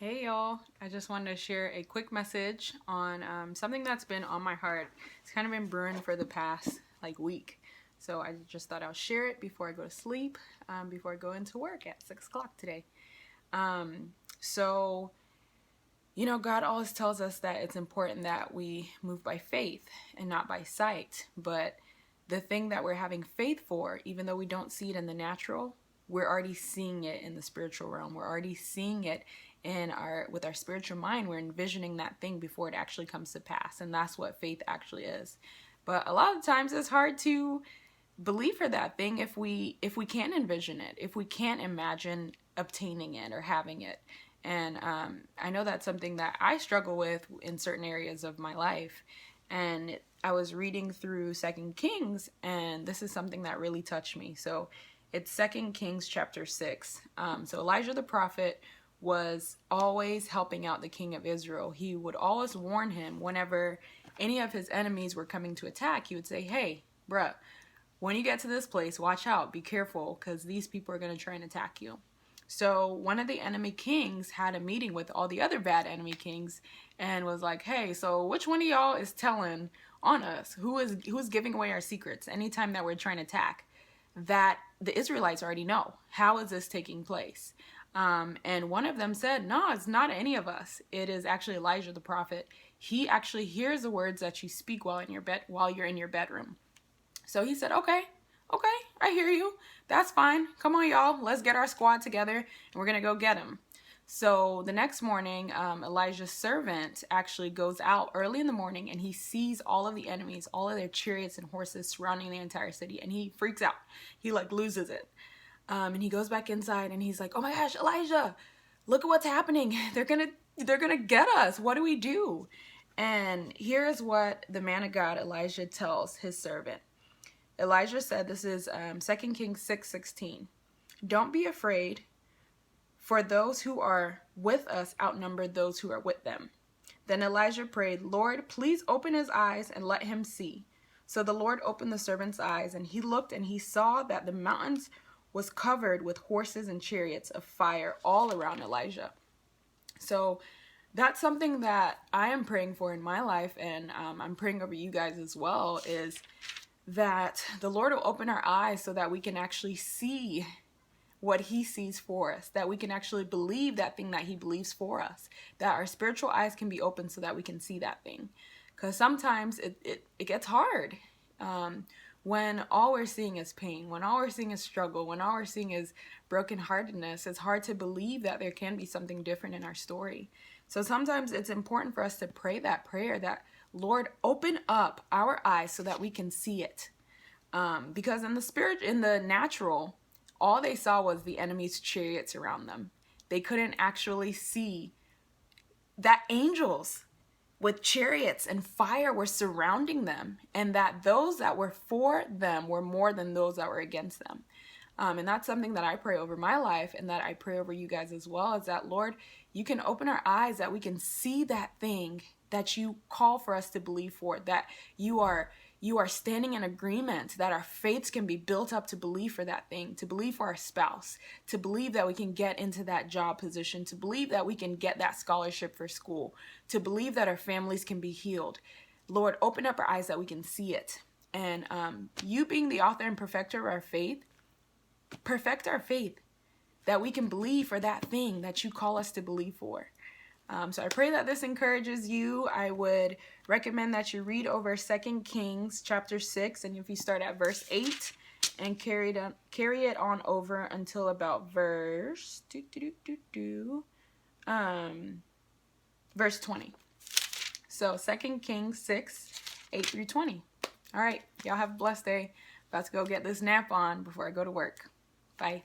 Hey y'all, I just wanted to share a quick message on something that's been on my heart. It's kind of been brewing for the past week. So I just thought I'll share it before I go to sleep, before I go into work at 6 o'clock today. So, God always tells us that it's important that we move by faith and not by sight. But the thing that we're having faith for, even though we don't see it in the natural, we're already seeing it in the spiritual realm. We're already seeing it with our spiritual mind. We're envisioning that thing before it actually comes to pass, and that's what faith actually is. But a lot of times it's hard to believe for that thing if we can't envision it, if we can't imagine obtaining it or having it. And I know that's something that I struggle with in certain areas of my life. And I was reading through 2 Kings, and this is something that really touched me. So it's 2 Kings chapter 6. So Elijah the prophet was always helping out the king of Israel. He would always warn him whenever any of his enemies were coming to attack. He would say, hey, bruh, when you get to this place, watch out, be careful, because these people are going to try and attack you. So one of the enemy kings had a meeting with all the other bad enemy kings and was like, hey, so which one of y'all is telling on us? Who's giving away our secrets anytime that we're trying to attack? That the Israelites already know. How is this taking place? And one of them said, no, it's not any of us. It is actually Elijah the prophet. He actually hears the words that you speak while you're in your bedroom. So he said, okay, I hear you. That's fine. Come on, y'all. Let's get our squad together and we're going to go get him. So the next morning, Elijah's servant actually goes out early in the morning and he sees all of the enemies, all of their chariots and horses surrounding the entire city, and he freaks out. He loses it. And he goes back inside and he's like, oh my gosh, Elijah, look at what's happening. They're gonna get us. What do we do? And here's what the man of God, Elijah, tells his servant. Elijah said, this is 2 Kings 6:16. Don't be afraid, for those who are with us outnumber those who are with them. Then Elijah prayed, Lord, please open his eyes and let him see. So the Lord opened the servant's eyes, and he looked and he saw that the mountains was covered with horses and chariots of fire all around Elijah. So that's something that I am praying for in my life, and I'm praying over you guys as well, is that the Lord will open our eyes so that we can actually see what he sees for us, that we can actually believe that thing that he believes for us, that our spiritual eyes can be open so that we can see that thing. Because sometimes it gets hard. When all we're seeing is pain, when all we're seeing is struggle, when all we're seeing is brokenheartedness, it's hard to believe that there can be something different in our story. So sometimes it's important for us to pray that prayer that, Lord, open up our eyes so that we can see it. Because in the natural, all they saw was the enemy's chariots around them. They couldn't actually see that angels with chariots and fire were surrounding them, and that those that were for them were more than those that were against them. And that's something that I pray over my life, and that I pray over you guys as well, is that, Lord, you can open our eyes that we can see that thing that you call for us to believe for, that you are standing in agreement, that our faiths can be built up to believe for that thing, to believe for our spouse, to believe that we can get into that job position, to believe that we can get that scholarship for school, to believe that our families can be healed. Lord, open up our eyes that we can see it. And you being the author and perfecter of our faith, perfect our faith, that we can believe for that thing that you call us to believe for. So I pray that this encourages you. I would recommend that you read over 2 Kings chapter 6, and if you start at verse 8 and carry it on over until about verse 20. So 2 Kings 6, 8 through 20. All right, y'all have a blessed day. About to go get this nap on before I go to work. Bye.